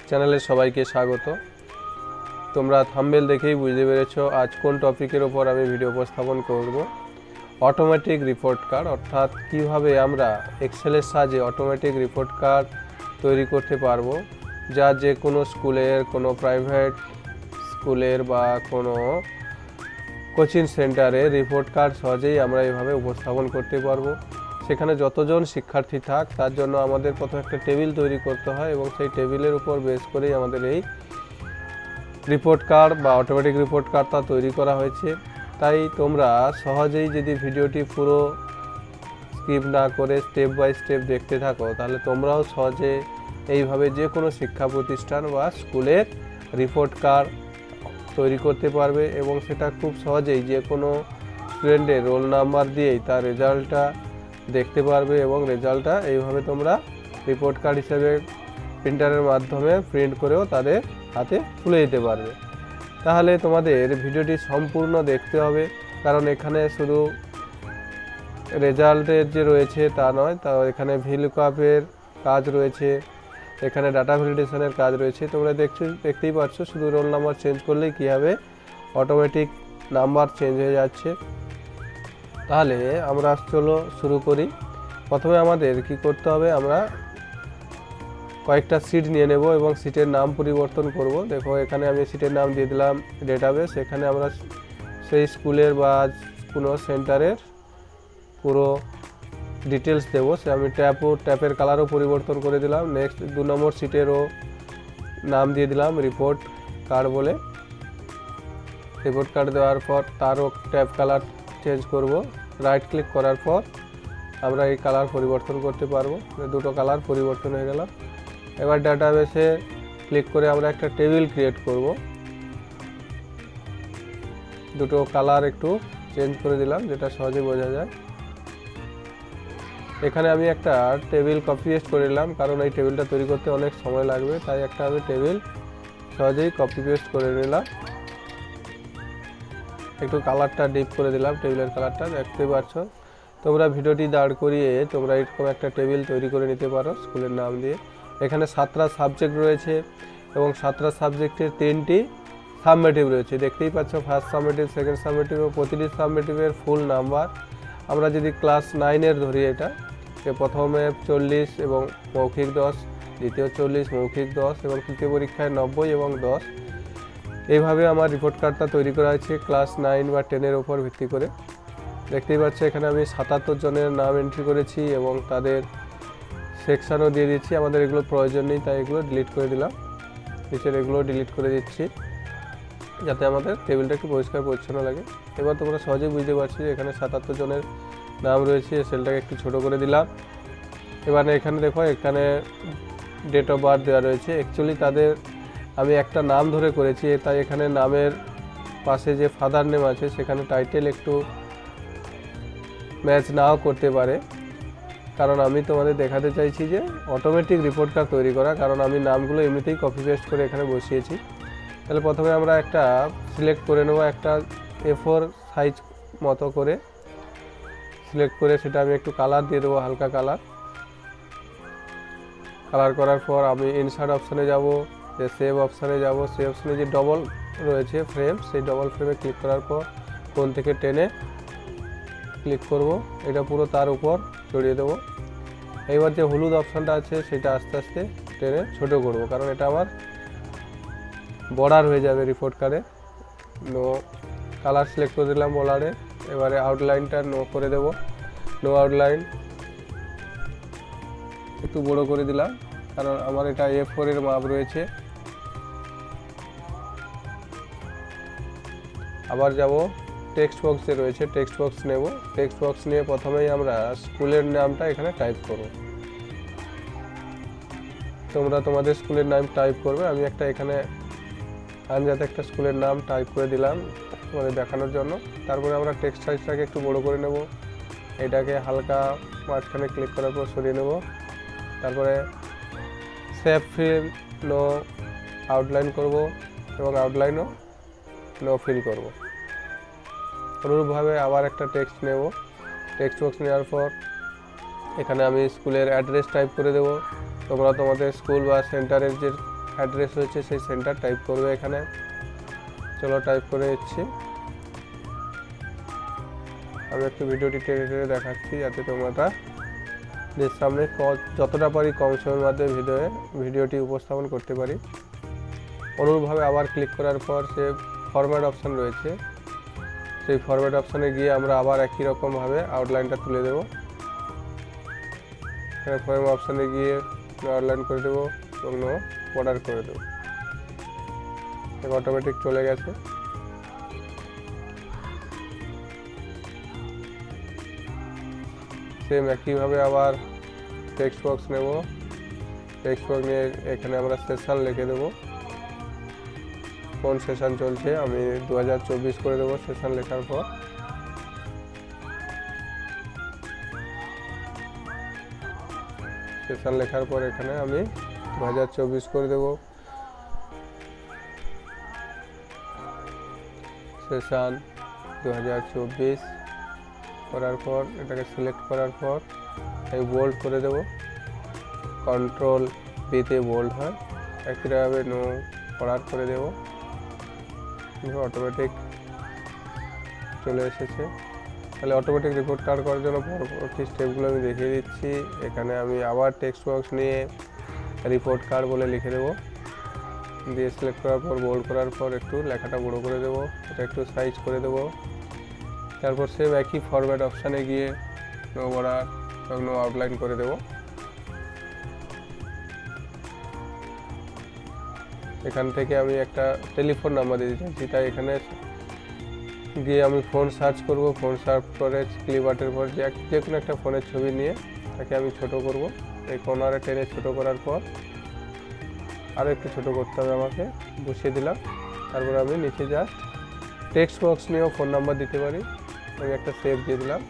চ্যানেলে সবাইকে স্বাগত। তোমরা থাম্বনেল দেখেই বুঝতে পেরেছো আজ কোন টপিকের ওপর আমি ভিডিও উপস্থাপন করব। অটোমেটিক রিপোর্ট কার্ড, অর্থাৎ কিভাবে আমরা এক্সেলের সাহায্যে অটোমেটিক রিপোর্ট কার্ড তৈরি করতে পারবো, যা যে কোনো স্কুলের, কোনো প্রাইভেট স্কুলের বা কোনো কোচিং সেন্টারে রিপোর্ট কার্ড সহজেই আমরা এইভাবে উপস্থাপন করতে পারবো। সেখানে যতজন শিক্ষার্থী থাক তার জন্য আমাদের প্রথমে একটা টেবিল তৈরি করতে হয় এবং সেই টেবিলের উপর বেস করেই আমাদের এই রিপোর্ট কার্ড বা অটোমেটিক রিপোর্ট কার্ডটা তৈরি করা হয়েছে। তাই তোমরা সহজেই যদি ভিডিওটি পুরো স্কিপ না করে স্টেপ বাই স্টেপ দেখতে থাকো, তাহলে তোমরাও সহজে এইভাবে যে কোনো শিক্ষা প্রতিষ্ঠান বা স্কুলের রিপোর্ট কার্ড তৈরি করতে পারবে এবং সেটা খুব সহজেই যে কোনো স্টুডেন্টের রোল নাম্বার দিয়েই তার রেজাল্টটা দেখতে পারবে এবং রেজাল্টটা এইভাবে তোমরা রিপোর্ট কার্ড হিসেবে প্রিন্টারের মাধ্যমে প্রিন্ট করেও তাদের হাতে তুলে দিতে পারবে। তাহলে তোমাদের ভিডিওটি সম্পূর্ণ দেখতে হবে, কারণ এখানে শুধু রেজাল্টের যে রয়েছে তা নয়, তা এখানে ভিলুকআপের কাজ রয়েছে, এখানে ডাটা ভ্যালিডেশনের কাজ রয়েছে। তোমরা দেখতেই পাচ্ছ শুধু রোল নাম্বার চেঞ্জ করলেই কী হবে, অটোমেটিক নাম্বার চেঞ্জ হয়ে যাচ্ছে। তাহলে আমরা চলো শুরু করি। প্রথমে আমাদের কি করতে হবে, আমরা কয়েকটা সিট নিয়ে নেব এবং সিটের নাম পরিবর্তন করব। দেখো এখানে আমি সিটের নাম দিয়ে দিলাম ডেটাবেস। এখানে আমরা সেই স্কুলের বা কোনো সেন্টারের পুরো ডিটেলস দেবো। সে আমি ট্যাপের কালারও পরিবর্তন করে দিলাম। নেক্সট 2 নম্বর সিটেরও নাম দিয়ে দিলাম রিপোর্ট কার্ড বলে। রিপোর্ট কার্ড দেওয়ার পর তারও ট্যাপ কালার চেঞ্জ করব। রাইট ক্লিক করার পর আমরা এই কালার পরিবর্তন করতে পারবো। দুটো কালার পরিবর্তন হয়ে গেল। এবার ডাটাবেসে ক্লিক করে আমরা একটা টেবিল ক্রিয়েট করব। দুটো কালার একটু চেঞ্জ করে দিলাম, যেটা সহজে বোঝা যায়। এখানে আমি একটা টেবিল কপি পেস্ট করে নিলাম, কারণ এই টেবিলটা তৈরি করতে অনেক সময় লাগবে, তাই একটা আমি টেবিল সহজেই কপি পেস্ট করে নিলাম। একটু কালারটা ডিপ করে দিলাম, টেবিলের কালারটা দেখতে পাচ্ছ। তোমরা ভিডিওটি দাঁড় করিয়ে তোমরা এরকম একটা টেবিল তৈরি করে নিতে পারো স্কুলের নাম দিয়ে। এখানে 7টা সাবজেক্ট রয়েছে এবং 7টা সাবজেক্টের 3টি সাবমেটিভ রয়েছে। দেখতেই পাচ্ছ, ফার্স্ট সাবমেটিভ, সেকেন্ড সাবমেটিভ ও প্রতিটি সাবমেটিভের ফুল নাম্বার। আমরা যদি ক্লাস 9-এর ধরি, এটা প্রথমে 40 এবং মৌখিক 10, দ্বিতীয় 40, মৌখিক 10 এবং তৃতীয় পরীক্ষায় 90 এবং 10। এইভাবে আমার রিপোর্ট কার্ডটা তৈরি করা হয়েছে ক্লাস 9 বা 10-এর উপর ভিত্তি করে। দেখতেই পাচ্ছ এখানে আমি 77 জনের নাম এন্ট্রি করেছি এবং তাদের সেকশানও দিয়ে দিচ্ছি। আমাদের এগুলো প্রয়োজন নেই, তাই এগুলো ডিলিট করে দিলাম। নিচের এগুলো ডিলিট করে দিচ্ছি যাতে আমাদের টেবিলটা একটু পরিষ্কার পরিচ্ছন্ন লাগে। এবার তোমরা সহজেই বুঝতে পারছি যে এখানে 77 জনের নাম রয়েছে। সেলটাকে একটু ছোট করে দিলাম। এবার এখানে দেখো, এখানে ডেট অফ বার্থ দেওয়া রয়েছে। অ্যাকচুয়ালি তাদের আমি একটা নাম ধরে করেছি, তাই এখানে নামের পাশে যে ফাদার নেম আছে সেখানে টাইটেল একটু ম্যাচ নাও করতে পারে, কারণ আমি তোমাদের দেখাতে চাইছি যে অটোমেটিক রিপোর্ট কার্ড তৈরি করা, কারণ আমি নামগুলো এমনিতেই কপি পেস্ট করে এখানে বসিয়েছি। তাহলে প্রথমে আমরা একটা সিলেক্ট করে নেব, একটা A4 সাইজ মতো করে সিলেক্ট করে সেটা আমি একটু কালার দিয়ে দেবো, হালকা কালার। কালার করার পর আমি ইনসার্ট অপশানে যাব, যে সেভ অপশানে যাব। সেই অপশানে যে ডবল রয়েছে ফ্রেম, সেই ডবল ফ্রেমে ক্লিক করার পর কোণ থেকে টেনে ক্লিক করব, এটা পুরো তার উপর চড়িয়ে দেবো। এইবার যে হলুদ অপশানটা আছে সেটা আস্তে আস্তে টেনে ছোট করব, কারণ এটা আমার বর্ডার হয়ে যাবে রিপোর্ট কার্ডে। নো কালার সিলেক্ট করে দিলাম বর্ডারে। এবারে আউটলাইনটা নো করে দেব, নো আউটলাইন একটু বড় করে দিলাম, কারণ আমার এটা A4 এর মাপ রয়েছে। আবার যাব টেক্সট বক্সে রয়েছে, টেক্সট বক্স নেব। টেক্সট বক্স নিয়ে প্রথমেই আমরা স্কুলের নামটা এখানে টাইপ করব। তোমরা তোমাদের স্কুলের নাম টাইপ করবে। আমি একটা এখানে আনজাতে একটা স্কুলের নাম টাইপ করে দিলাম তোমাদের দেখানোর জন্য। তারপরে আমরা টেক্সট সাইজটাকে একটু বড় করে নেব, এটাকে হালকা মাঝখানে ক্লিক করার পর সরিয়ে নেব। তারপরে সেভ ফিল নো আউটলাইন করব এবং আউটলাইনও নো ফিল করব। অনুরূপভাবে আবার একটা টেক্সট নেব। টেক্সট বক্স নেওয়ার পর এখানে আমি স্কুলের অ্যাড্রেস টাইপ করে দেব। তোমরা তোমাদের স্কুল বা সেন্টারের যে অ্যাড্রেস রয়েছে সেই সেন্টার টাইপ করবে এখানে। চলো টাইপ করে দিচ্ছি। আমি একটু ভিডিওটি টেনে টেনে দেখাচ্ছি যাতে তোমরা সামনে যতটা পারি কম সময়ের মধ্যে ভিডিওটি উপস্থাপন করতে পারি। অনুরূপভাবে আবার ক্লিক করার পর সে ফরম্যাট অপশান রয়েছে, সেই ফরম্যাট অপশানে গিয়ে আমরা আবার একই রকমভাবে আউটলাইনটা তুলে দেবো। এখানে ফরম্যাট অপশানে গিয়ে আউটলাইন করে দেবো এবং বর্ডার করে দেবো। অটোমেটিক চলে গেছে। সেম একইভাবে আবার টেক্সট বক্স নেব। টেক্সট বক্স নিয়ে এখানে আমরা সেশন লিখে দেবো, কোন সেশন চলছে। আমি 2024 করে দেবো সেশন লেখার পর। সেশন লেখার পর এখানে আমি 2024 করে দেবো। সেশন 2024 করার পর এটাকে সিলেক্ট করার পর এই বোল্ড করে দেব, কন্ট্রোল বিতে বোল্ড হয়। একইভাবে বর্ডার করে দেব। অটোমেটিক চলে এসেছে। তাহলে অটোমেটিক রিপোর্ট কার্ড করার জন্য পরবর্তী স্টেপগুলো আমি দেখিয়ে দিচ্ছি। এখানে আমি আবার টেক্সট বক্স নিয়ে রিপোর্ট কার্ড বলে লিখে দেবো, দিয়ে সিলেক্ট করার পর বোল্ড করার পর একটু লেখাটা বড়ো করে দেবো, এটা একটু সাইজ করে দেবো। তারপর সেম একই ফরম্যাট অপশানে গিয়ে নো বর্ডার এবং নো আউটলাইন করে দেবো। এখান থেকে আমি একটা টেলিফোন নাম্বার দিয়ে দিচ্ছি, তাই এখানে গিয়ে আমি ফোন সার্চ করব। ফোন সার্চ করে ক্লিপআর্টের পর যে কোনো একটা ফোনের ছবি নিয়ে তাকে আমি ছোট করব। এই কর্নারে টেনে ছোট করার পর আরও একটু ছোট করতে হবে আমাকে, বসিয়ে দিলাম। তারপর আমি নিচে জাস্ট টেক্সট বক্স নিয়েও ফোন নাম্বার দিতে পারি। আমি একটা সেভ দিয়ে দিলাম।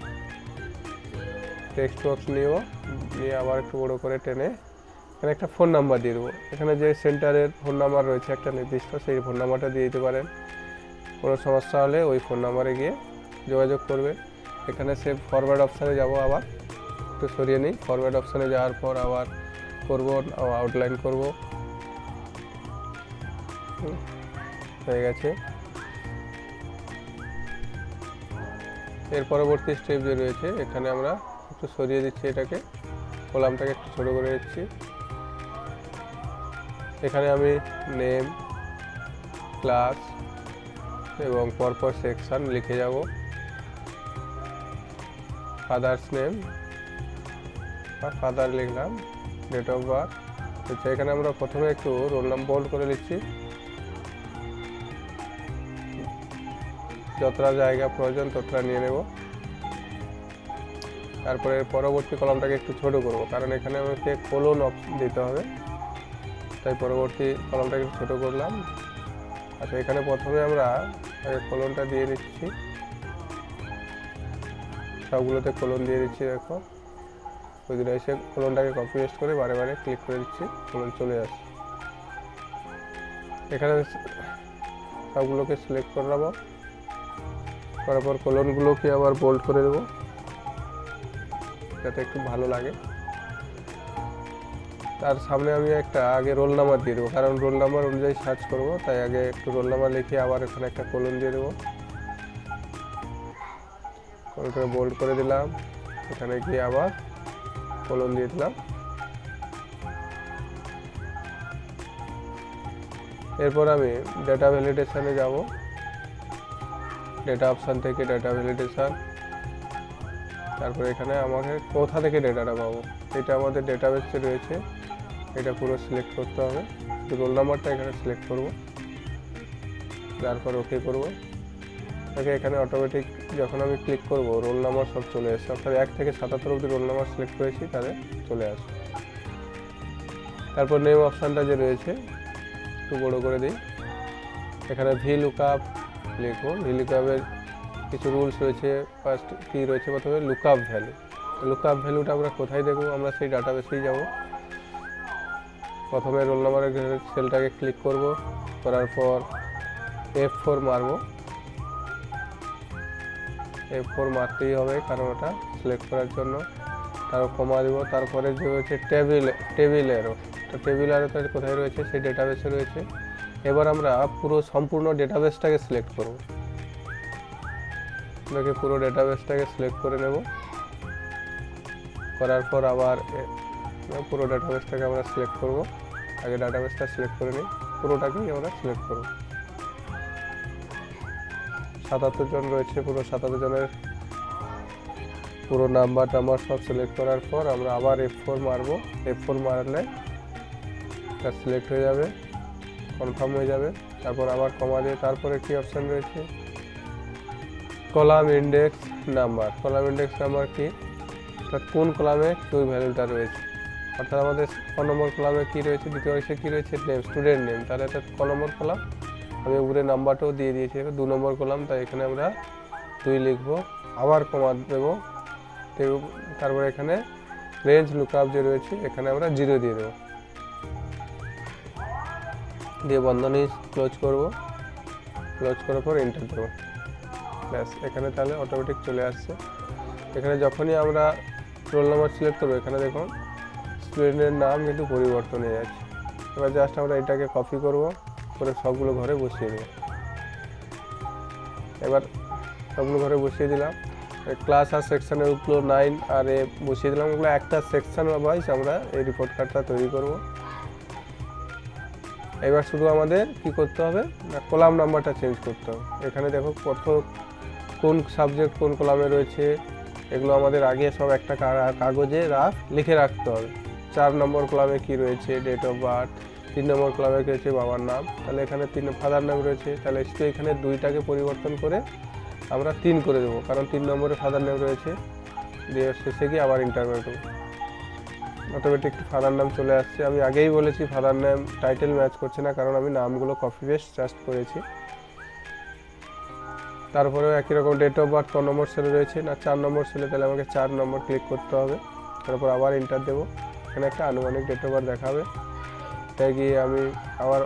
টেক্সট বক্স নিয়ে আবার একটু বড় করে টেনে এখানে একটা ফোন নাম্বার দিয়ে দেবো। এখানে যে সেন্টারের ফোন নাম্বার রয়েছে একটা নির্দিষ্ট, সেই ফোন নাম্বারটা দিয়ে দিতে পারেন। কোনো সমস্যা হলে ওই ফোন নাম্বারে গিয়ে যোগাযোগ করবে। এখানে সে ফরওয়ার্ড অপশানে যাব, আবার একটু সরিয়ে নিই। ফরওয়ার্ড অপশানে যাওয়ার পর আবার করব আউটলাইন করব, হয়ে গেছে। এর পরবর্তী স্টেপ যে রয়েছে এখানে আমরা একটু সরিয়ে দিচ্ছি, এটাকে কলামটাকে একটু ছোটো করে দিচ্ছি। এখানে আমি নেম, ক্লাস এবং পরপর সেকশন লিখে যাব। ফাদার্স নেম বা ফাদার লিখলাম, ডেট অফ বার্থ। আচ্ছা, এখানে আমরা প্রথমে একটু রোল নাম্বার বোল্ড করে লিখছি, যতটা জায়গা প্রয়োজন ততটা নিয়ে নেব। তারপরে পরবর্তী কলামটাকে একটু ছোট করব, কারণ এখানে আমাকে কোলন দিতে হবে, তাই পরবর্তী কলামটাকে একটু ছোটো করলাম। আচ্ছা, এখানে প্রথমে আমরা কোলনটা দিয়ে দিচ্ছি, সবগুলোতে কোলন দিয়ে দিচ্ছি। দেখো ওই দিনে এসে কোলনটাকে কপি পেস্ট করে বারে বারে ক্লিক করে দিচ্ছি, কোলন চলে আসছে। এখানে সবগুলোকে সিলেক্ট করে নেব, করার পর কোলনগুলোকে আবার বোল্ড করে দেবো যাতে একটু ভালো লাগে। তার সামনে আমি একটা আগে রোল নাম্বার দিয়ে দেবো, কারণ রোল নাম্বার অনুযায়ী সার্চ করব, তাই আগে একটু রোল নাম্বার লিখে আবার এখানে একটা কোলন দিয়ে দেবো। কোলনটা বোল্ড করে দিলাম, এখানে গিয়ে আবার কোলন দিয়ে দিলাম। এরপর আমি ডেটা ভ্যালিডেশনে যাব। ডেটা অপশান থেকে ডেটা ভ্যালিডেশন, তারপরে এখানে আমাকে কোথা থেকে ডেটাটা পাবো, এটা আমাদের ডেটাবেসে রয়েছে, এটা পুরো সিলেক্ট করতে হবে। রোল নাম্বারটা এখানে সিলেক্ট করব, তারপর ওকে করব। ওকে, এখানে অটোমেটিক যখন আমি ক্লিক করব রোল নাম্বার সব চলে আসছে, অর্থাৎ 1 থেকে 77 অবধি রোল নাম্বার সিলেক্ট করেছি তাদের চলে আসবে। তারপর নেম অপশানটা যে রয়েছে একটু বড় করে দিই। এখানে VLOOKUP লিখবো। VLOOKUP-এর কিছু রুলস রয়েছে। ফার্স্ট কী রয়েছে, প্রথমে লুকআপ ভ্যালু। লুকআপ ভ্যালুটা আমরা কোথায় দেখব, আমরা সেই ডাটাবেসেই যাব। প্রথমে রোল নাম্বারের সেলটাকে ক্লিক করব, করার পর F4 মারব। F4 মারতেই হবে কারণ ওটা সিলেক্ট করার জন্য। তারপর কমা দেবো। তারপরে যে হচ্ছে টেবিল এরো, টেবিল আর কোথায় রয়েছে, সেই ডেটাবেসে রয়েছে। এবার আমরা পুরো সম্পূর্ণ ডেটাবেসটাকে সিলেক্ট করব। দেখে পুরো ডেটাবেসটাকে সিলেক্ট করে নেব। করার পর আবার পুরো ডেটাবেসটাকে আমরা সিলেক্ট করব। আগে ডেটাবেসটা সিলেক্ট করে নিই, পুরোটাকেই আমরা সিলেক্ট করব। 77 জন রয়েছে, পুরো 77 জনের পুরো নাম্বার সব সিলেক্ট করার পর আমরা আবার F4 মারবো। F4 মারলে এটা সিলেক্ট হয়ে যাবে, কনফার্ম হয়ে যাবে। তারপর আবার কমা দিয়ে তারপরে কি অপশান রয়েছে, column index number. Column index number কি, অর্থাৎ কোন কলামে ওই ভ্যালুটা রয়েছে। অর্থাৎ আমাদের ক নম্বর কলামে কী রয়েছে, দ্বিতীয় অংশে কী রয়েছে, নেম, স্টুডেন্ট নেম। তাহলে এটা ক নম্বর কলাম, আমি উপরে নাম্বারটাও দিয়ে দিয়েছি। 2 নম্বর কলাম, তাই এখানে আমরা 2 লিখবো, আবার কমা দেবো। তারপরে এখানে রেঞ্জ লুকআপ যে রয়েছে, এখানে আমরা 0 দিয়ে দেবো, দিয়ে বন্ধনী ক্লোজ করব। ক্লোজ করার পর এন্টার দেবো, ব্যাস। এখানে তাহলে অটোমেটিক চলে আসছে। এখানে যখনই আমরা রোল নাম্বার সিলেক্ট করবো, এখানে দেখুন স্টুডেন্টের নাম কিন্তু পরিবর্তন হয়ে যাচ্ছে। এবার জাস্ট আমরা এটাকে কপি করব, করে সবগুলো ঘরে বসিয়ে দেবো। এবার সবগুলো ঘরে বসিয়ে দিলাম। ক্লাস আর সেকশনের উপর 9 আর এ বসিয়ে দিলাম। ওগুলো একটা সেকশন ওয়াইজ আমরা এই রিপোর্ট কার্ডটা তৈরি করব। এবার শুধু আমাদের কি করতে হবে না, কলাম নাম্বারটা চেঞ্জ করতে হবে। এখানে দেখো কোন সাবজেক্ট কোন কলামে রয়েছে, এগুলো আমাদের আগে সব একটা কাগজে লিখে রাখতে হবে। 4 নম্বর কলামে কি রয়েছে, ডেট অফ বার্থ। 3 নম্বর কলামে কি রয়েছে, বাবার নাম। তাহলে এখানে 3 ফাদার নাম রয়েছে, তাহলে এখানে 2টাকে পরিবর্তন করে আমরা 3 করে দেবো, কারণ 3 নম্বরে ফাদার নেম রয়েছে। দিয়ে শেষে গিয়ে আবার ইন্টার করে দেবো, অটোমেটিক ফাদার নাম চলে আসছে। আমি আগেই বলেছি ফাদার নেম টাইটেল ম্যাচ করছে না, কারণ আমি নামগুলো কপি পেস্ট জাস্ট করেছি। তারপরেও একই রকম ডেট অফ বার্থ ক নম্বর সেলে রয়েছে না, 4 নম্বর সেলে, তাহলে আমাকে 4 নম্বর ক্লিক করতে হবে। তারপর আবার ইন্টার দেবো, এখানে একটা আনুমানিক ডেট অফ বার্থ দেখাবে। তাই গিয়ে আমি আবার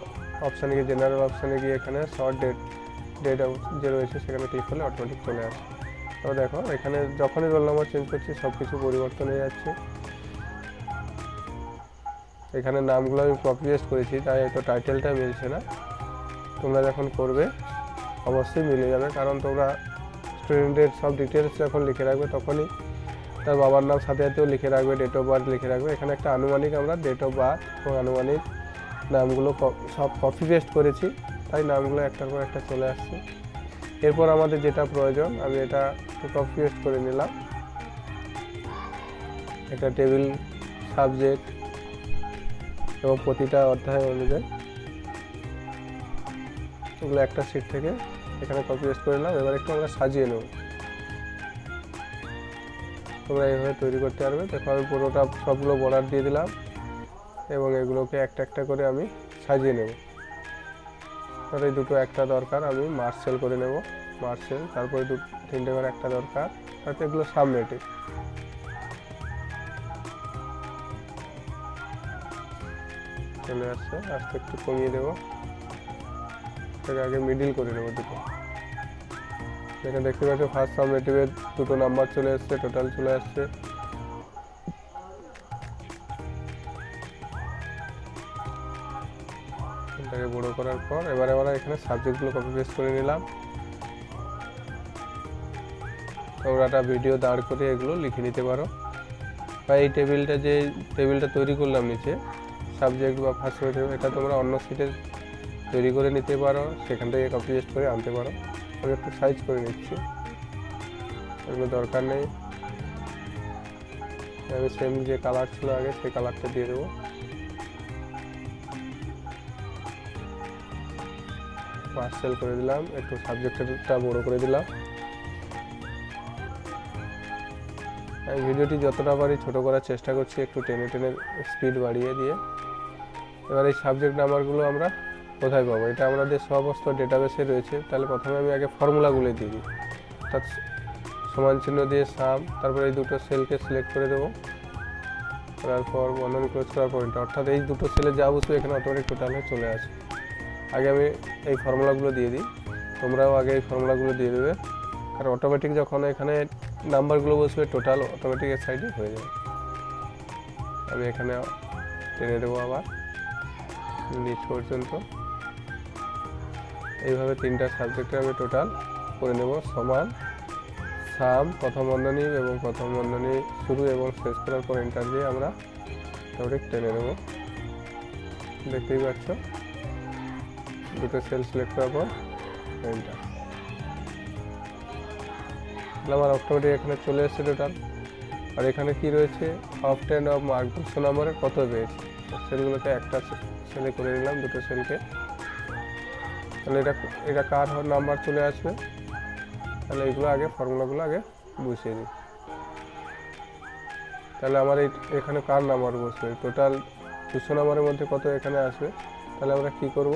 অপশানে গিয়ে জেনারেল অপশানে গিয়ে এখানে শর্ট ডেট যে রয়েছে সেখানে ক্লিক করলে অটোমেটিক চলে আসে। তো দেখো এখানে যখনই রোল নাম্বার চেঞ্জ করছি সব কিছু পরিবর্তন হয়ে যাচ্ছে। এখানে নামগুলো আমি কপি পেস্ট করেছি, তাই হয়তো টাইটেলটা মিলছে না। তোমরা যখন করবে অবশ্যই মিলে যাবে, কারণ তোমরা স্টুডেন্টের সব ডিটেলস যখন লিখে রাখবে তখনই তার বাবার নাম সাথে সাথেও লিখে রাখবে, ডেট অফ বার্থ লিখে রাখবে। এখানে একটা আনুমানিক আমরা ডেট অফ বার্থ এবং আনুমানিক নামগুলো সব কপি পেস্ট করেছি, তাই নামগুলো একটার পর একটা চলে আসছে। এরপর আমাদের যেটা প্রয়োজন, আমি এটা কপি পেস্ট করে নিলাম। একটা টেবিল, সাবজেক্ট এবং প্রতিটা অধ্যায় অনুযায়ী এগুলো একটা শিট থেকে এখানে কপি পেস্ট করে নিলাম। এবার একটু আমরা সাজিয়ে নেব। তোমরা এইভাবে তৈরি করতে পারবে। দেখো আমি পুরোটা সবগুলো বর্ডার দিয়ে দিলাম এবং এগুলোকে একটা একটা করে আমি সাজিয়ে নেব। আর এই দুটো একটা দরকার, আমি মার্সেল করে নেব, মার্সেল। তারপরে 3টে করে একটা দরকার, আর এগুলো সাবমেটিভ। চলে আসছে, আস্তে একটু কমিয়ে দেবো, এটাকে আগে মিডিল করে নেবো দুটো। এখানে দেখতে পাচ্ছ ফার্স্ট সাবমেটিভের 2টো নাম্বার চলে আসছে, টোটাল চলে আসছে। এটাকে বড় করার পর এবারে আমরা এখানে সাবজেক্টগুলো কপি পেস্ট করে নিলাম। তোমরা একটা ভিডিও দাঁড় করে এগুলো লিখে নিতে পারো, বা এই টেবিলটা তৈরি করলাম নিচে সাবজেক্ট বা ফার্স্ট সাবমেটিভ, এটা তোমরা অন্য সিটে তৈরি করে নিতে পারো, সেখান থেকে কপি পেস্ট করে আনতে পারো। আমি একটু সাইজ করে নিচ্ছি, এগুলো দরকার নেই। আমি সেম যে কালার ছিল আগে সেই কালারটা দিয়ে দেবো। মার্সেল করে দিলাম, একটু সাবজেক্টটা বড় করে দিলাম। আমি ভিডিওটি যতটা পারি ছোট করার চেষ্টা করছি, একটু টেনে স্পিড বাড়িয়ে দিয়ে। এবার এই সাবজেক্ট নাম্বারগুলো আমরা কোথায় পাবো, এটা আমাদের সমস্ত ডেটাবেসে রয়েছে। তাহলে প্রথমে আমি আগে ফর্মুলাগুলো দিয়ে দিই, অর্থাৎ সমান চিহ্ন দিয়ে সাম, তারপরে এই দুটো সেলকে সিলেক্ট করে দেবো। করার পর বন্ধনী ক্লোজ করার পর অর্থাৎ এই দুটো সেলে যা বসবে এখানে অটোমেটিক টোটাল হয়ে চলে আসে। আগে আমি এই ফর্মুলাগুলো দিয়ে দিই, তোমরাও আগে এই ফর্মুলাগুলো দিয়ে দেবে, আর অটোমেটিক যখন এখানে নাম্বারগুলো বসবে টোটাল অটোমেটিক এর সাইডে হয়ে যাবে। আমি এখানে টেনে দেবো আবার। নিচ পর্যন্ত। এইভাবে 3টা সাবজেক্টে আমি টোটাল করে নেব। সমান, সাম, প্রথম বন্ধনী এবং প্রথম বন্ধনী শুরু এবং শেষ করার পর এন্টার দিয়ে আমরা অটোমেটিক টেনে নেব। দেখতেই পাচ্ছ, দুটো সেল সিলেক্ট করার পর এন্টার। আমার অটোমেটিক এখানে চলে এসেছে টোটাল। আর এখানে কি রয়েছে, অফ টেন অফ মার্ক 200 নম্বরে কত পেয়েছে, সেলগুলোকে একটা সেলে করে নিলাম, দুটো সেলকে। তাহলে এটা কার নাম্বার চলে আসবে। তাহলে এইগুলো আগে ফর্মুলাগুলো আগে বসিয়ে দিই। তাহলে আমার এখানে কার নাম্বার বসবে, টোটাল 200 নম্বরের মধ্যে কত এখানে আসবে। তাহলে আমরা কি করব,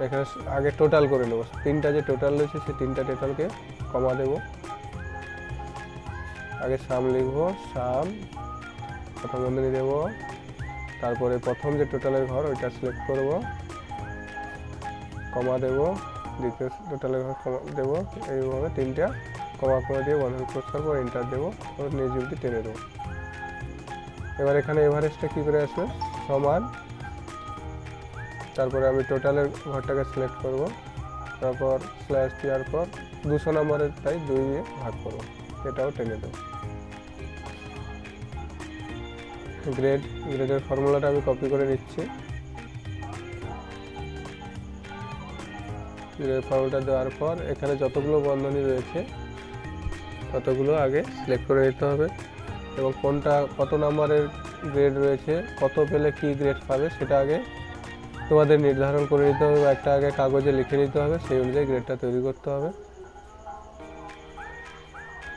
এখানে আগে টোটাল করে নেব। 3টা যে টোটাল রয়েছে সেই 3টা টোটালকে কমা দেব। আগে সাম লিখব, সাম, প্রথম বন্ধনী দেব, তারপরে প্রথম যে টোটালের ঘর ওইটা সিলেক্ট করব, কমা দেব, দ্বিতীয় টোটালের ঘর কমা দেব। এইভাবে 3টা কমা দিয়ে বন্ধনী ক্লোজ করবো, এন্টার দেবো, নিজ অবধি টেনে দেবো। এবার এখানে এভারেজটা কী করে আসবে, সমান, তারপরে আমি টোটালের ঘরটাকে সিলেক্ট করব, তারপর স্ল্যাশ দেওয়ার পর 200 নম্বরের তাই 2 দিয়ে ভাগ করব, এটাও টেনে দেবো। গ্রেডের ফর্মুলাটা আমি কপি করে নিচ্ছি। গ্রেডের ফর্মুলাটা দেওয়ার পর এখানে যতগুলো বন্ধনী রয়েছে ততগুলো আগে সিলেক্ট করে নিতে হবে, এবং কোনটা কত নম্বরের গ্রেড রয়েছে, কত পেলে কি গ্রেড পাবে সেটা আগে তোমাদের নির্ধারণ করে নিতে হবে, বা একটা আগে কাগজে লিখে নিতে হবে, সেই অনুযায়ী গ্রেডটা তৈরি করতে হবে।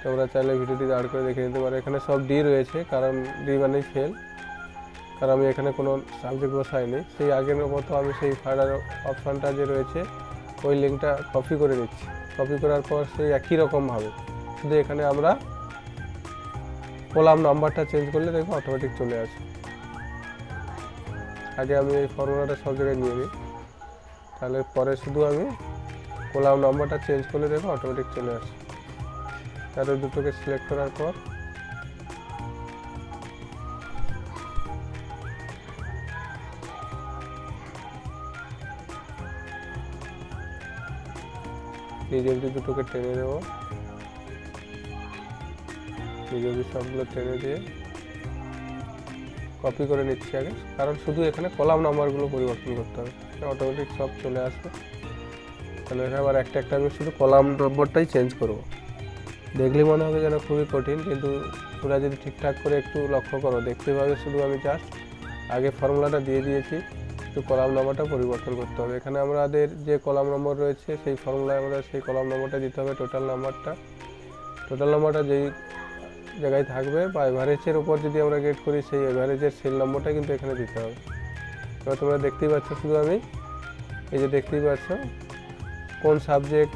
তোমরা চাইলে ভিডিওটি দাঁড় করে দেখে নিতে পারো। এখানে সব ডি রয়েছে, কারণ ডি মানেই ফেল, কারণ আমি এখানে কোনো সাবজেক্ট বসাইনি। সেই আগের মতো আমি সেই ফার্দার অপশানটা যে রয়েছে ওই লিঙ্কটা কপি করে নিচ্ছি। কপি করার পর সেই একই রকমভাবে, শুধু এখানে আমরা কলাম নাম্বারটা চেঞ্জ করলে দেখবো অটোমেটিক চলে আসে। আগে আমি এই ফর্মুলাটা সব জায়গায় নিয়ে নিই, তাহলে পরে শুধু আমি কলাম নাম্বারটা চেঞ্জ করলে দেখবো অটোমেটিক চলে আসে। তাহলে দুটোকে সিলেক্ট করার পর নিজের দুটোকে টেনে দেবো, নিজের সবগুলো টেনে দিয়ে কপি করে নিচ্ছি আগে, কারণ শুধু এখানে কলাম নাম্বারগুলো পরিবর্তন করতে হবে, অটোমেটিক সব চলে আসবে। তাহলে এখানে আবার একটা আমি শুধু কলাম নম্বরটাই চেঞ্জ করব। দেখলে মনে হবে যেন খুবই কঠিন, কিন্তু তোমরা যদি ঠিকঠাক করে একটু লক্ষ্য করো দেখতে পাবে শুধু আমি জাস্ট আগে ফর্মুলাটা দিয়ে দিয়েছি, একটু কলাম নম্বরটা পরিবর্তন করতে হবে। এখানে আমাদের যে কলাম নম্বর রয়েছে সেই ফর্মুলায় আমাদের সেই কলাম নম্বরটা দিতে হবে, টোটাল নাম্বারটা যেই জায়গায় থাকবে বা এভারেজের উপর যদি আমরা গেট করি সেই এভারেজের সেল নম্বরটা কিন্তু এখানে দিতে হবে। এবার তোমরা দেখতেই পাচ্ছ, শুধু আমি এই যে দেখতেই পাচ্ছ কোন সাবজেক্ট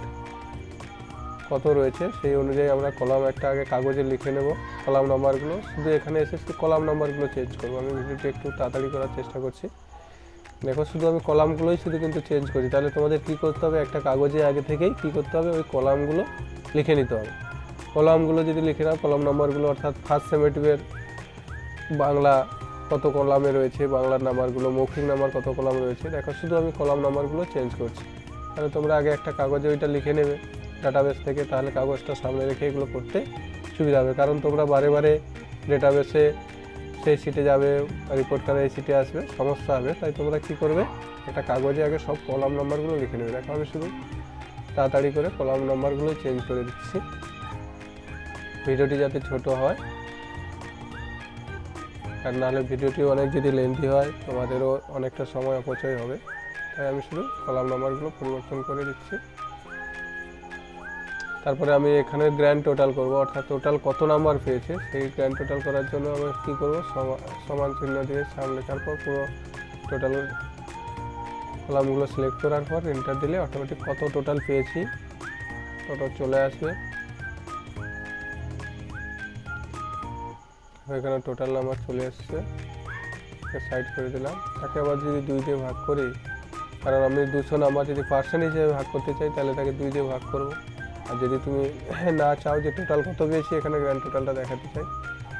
কত রয়েছে সেই অনুযায়ী আমরা কলাম একটা আগে কাগজে লিখে নেব কলাম নাম্বারগুলো। শুধু এখানে এসে শুধু কলাম নাম্বারগুলো চেঞ্জ করবো। আমি ভিডিওটি একটু তাড়াতাড়ি করার চেষ্টা করছি। দেখো শুধু আমি কলামগুলোই শুধু কিন্তু চেঞ্জ করি। তাহলে তোমাদের কী করতে হবে, একটা কাগজে আগে থেকেই কী করতে হবে, ওই কলামগুলো লিখে নিতে হবে। কলামগুলো যদি লিখে নাও, কলাম নাম্বারগুলো অর্থাৎ ফার্স্ট সেমেটিভের বাংলা কত কলামে রয়েছে, বাংলার নাম্বারগুলো, মৌখিক নাম্বার কত কলাম রয়েছে, দেখো শুধু আমি কলাম নাম্বারগুলো চেঞ্জ করছি। তাহলে তোমরা আগে একটা কাগজে ওইটা লিখে নেবে ডাটাবেস থেকে, তাহলে কাগজটা সামনে রেখে এগুলো করতে সুবিধা হবে। কারণ তোমরা বারে বারে ডেটাবেসে সেই সিটে যাবে, রিপোর্ট কার্ডে এই সিটে আসবে, সমস্যা হবে। তাই তোমরা কী করবে, একটা কাগজে আগে সব কলাম নাম্বারগুলো লিখে নেবে। দেখো আমি শুধু তাড়াতাড়ি করে কলাম নাম্বারগুলো চেঞ্জ করে দিচ্ছি, ভিডিওটি যাতে ছোট হয়, আর নাহলে ভিডিওটি অনেক যদি লেন্থি হয় তোমাদেরও অনেকটা সময় অপচয় হবে। তাই আমি শুধু কলাম নাম্বারগুলো পরিবর্তন করে দিচ্ছি। তারপরে আমি এখানে গ্র্যান্ড টোটাল করব, অর্থাৎ টোটাল কত নাম্বার পেয়েছে সেই গ্র্যান্ড টোটাল করার জন্য আমি কী করবো, সমান চিহ্ন দিয়ে সাম লেখার পর পুরো টোটাল কলামগুলো সিলেক্ট করার পর এন্টার দিলে অটোমেটিক কত টোটাল পেয়েছি টোটাল চলে আসবে। এখানে টোটাল নাম্বার চলে এসছে, সাইড করে দিলাম। তাকে আবার যদি 2 দিয়ে ভাগ করি, কারণ আমি 200 নাম্বার যদি পার্সেন্ট হিসেবে ভাগ করতে চাই তাহলে তাকে 2 দিয়ে ভাগ করব। আর যদি তুমি না চাও যে টোটাল কত পেয়েছি এখানে গ্র্যান্ড টোটালটা দেখাতে চাই,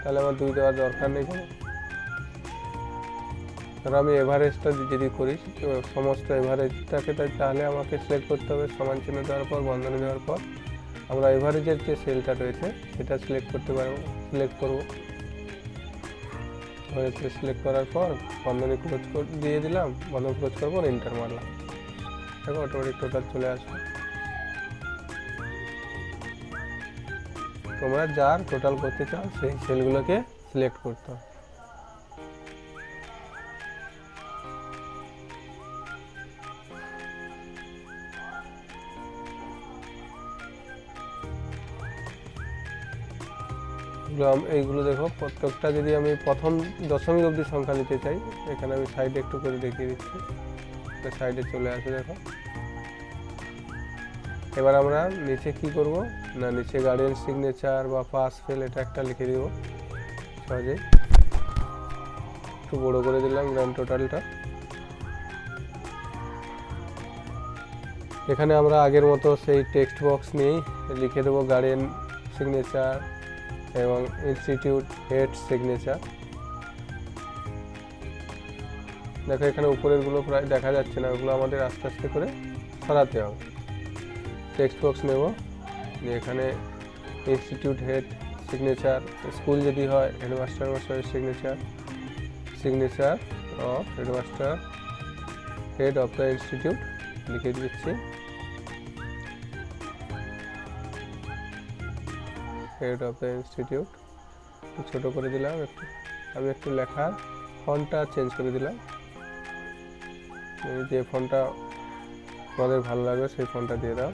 তাহলে আমার 2 দেওয়ার দরকার নেই কোনো। ধরো আমি এভারেজটা যদি করি তো সমস্ত এভারেজটাকে তাহলে আমাকে সিলেক্ট করতে হবে, সমান চিহ্ন দেওয়ার পর বন্ধনী দেওয়ার পর আমরা এভারেজের যে সেলটা রয়েছে সেটা সিলেক্ট করতে পারবো, সিলেক্ট করবো। এভারেজটা সিলেক্ট করার পর বন্ধনী ক্লোজ দিয়ে দিলাম, বন্ধনী ক্লোজ করবো, এন্টার মারলাম, দেখো অটোমেটিক টোটাল চলে আসবে। তোমরা যার টোটাল করতে চাও সেই সেলগুলোকে সিলেক্ট করতে হবে। এইগুলো দেখো প্রত্যেকটা যদি আমি প্রথম দশমিক অবধি সংখ্যা নিতে চাই, এখানে আমি সাইডে একটু করে দেখিয়ে দিচ্ছি, সাইডে চলে আসে দেখো। এবার আমরা নিচে কি করব না, নিচে গার্ডিয়ান সিগনেচার বা পাস ফেল এটা একটা লিখে দিব সহজেই। একটু বড় করে দিলাম গ্র্যান্ড টোটালটা। এখানে আমরা আগের মতো সেই টেক্সট বক্স নিয়েই লিখে দেবো গার্ডিয়ান সিগনেচার এবং ইনস্টিটিউট হেড সিগনেচার। দেখো এখানে উপরেরগুলো প্রায় দেখা যাচ্ছে না, ওগুলো আমাদের আস্তে আস্তে করে সরাতে হবে। টেক্সট বক্স নেব, এখানে ইনস্টিটিউট হেড সিগনেচার, স্কুল যদি হয় হেডমাস্টার মাস্টারের signature, signature of headmaster head of the institute লিখে দিচ্ছি। হেড অফ দ্য ইনস্টিটিউট ছোটো করে দিলাম একটু, আমি একটু লেখার ফন্টটা চেঞ্জ করে দিলাম, যে ফন্টটা আমাদের ভালো লাগবে সেই ফন্টটা দিয়ে দাও।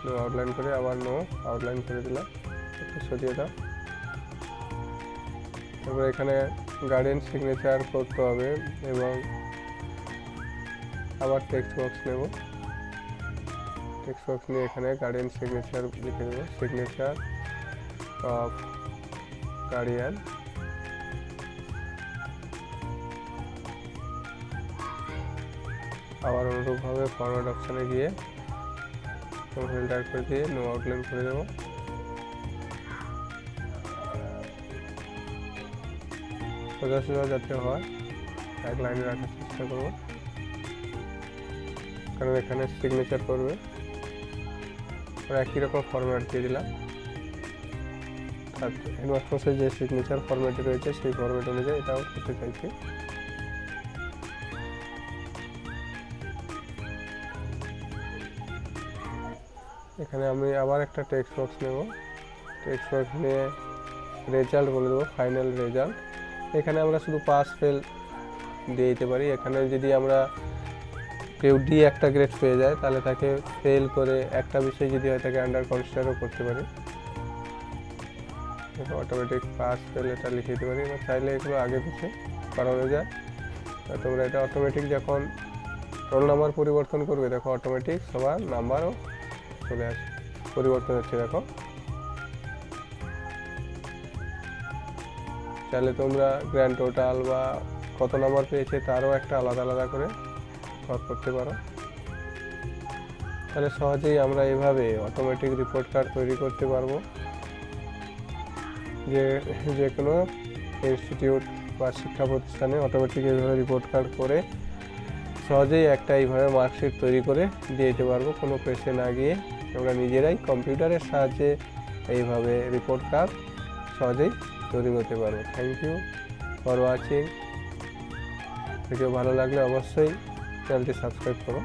নো আউটলাইন করে আবার নো আউটলাইন করে দিলাম, একটু সরিয়ে দাও। তারপর এখানে গার্ডিয়ান সিগনেচার করতে হবে এবং আবার টেক্সট বক্স নেব, টেক্সট বক্স নিয়ে এখানে গার্ডিয়ান সিগনেচার লিখে দেবো, সিগনেচার অফ গার্ডিয়ান। আবার অনুরূপভাবে ফরওয়ার্ড অপশানে গিয়ে ফিল্টার করে দিয়ে নো আউটলাইন করে দেবো। সোজা সোজা যাতে হয় এক লাইনে রাখার চেষ্টা করবো, কারণ এখানে সিগনেচার করবে। একই রকম ফরম্যাট দিয়ে দিলাম, আর হেডমাস্টারের যে সিগনেচার ফরম্যাটে রয়েছে সেই ফরম্যাট অনুযায়ী এটাও করতে চাইছি। এখানে আমি আবার একটা টেক্সট বক্স নেব, টেক্সট বক্স নিয়ে রেজাল্ট বলে দেবো, ফাইনাল রেজাল্ট। এখানে আমরা শুধু পাস ফেল দিয়ে দিতে পারি। এখানে যদি আমরা কেউ ডি একটা গ্রেড পেয়ে যায় তাহলে তাকে ফেল করে একটা বিষয় যদি হয় তাকে আন্ডার কনসিডারও করতে পারি। অটোমেটিক পাস ফেল এটা লিখে দিতে পারি, বা চাইলে এগুলো আগে পিছিয়ে করানো যায়। তোমরা এটা অটোমেটিক যখন রোল নাম্বার পরিবর্তন করবে দেখো অটোমেটিক সবার নাম্বারও চলে আসে, পরিবর্তন হচ্ছে দেখো। চাইলে তোমরা গ্র্যান্ড টোটাল বা কত নাম্বার পেয়েছে তারও একটা আলাদা আলাদা করে ঘর করতে পারো। তাহলে সহজেই আমরা এইভাবে অটোমেটিক রিপোর্ট কার্ড তৈরি করতে পারবো। যে কোনো ইনস্টিটিউট বা শিক্ষা প্রতিষ্ঠানে অটোমেটিক এইভাবে রিপোর্ট কার্ড করে সহজেই একটা এইভাবে মার্কশিট তৈরি করে দিয়ে দিতে পারবো, কোনো প্রেসে না গিয়ে। আমরা নিজেরাই কম্পিউটারের সাহায্যে এইভাবে রিপোর্ট কার্ড সহজেই তৈরি করতে পারবো। Thank you for watching. Video ভালো লাগলে অবশ্যই চ্যানেলটি সাবস্ক্রাইব করো।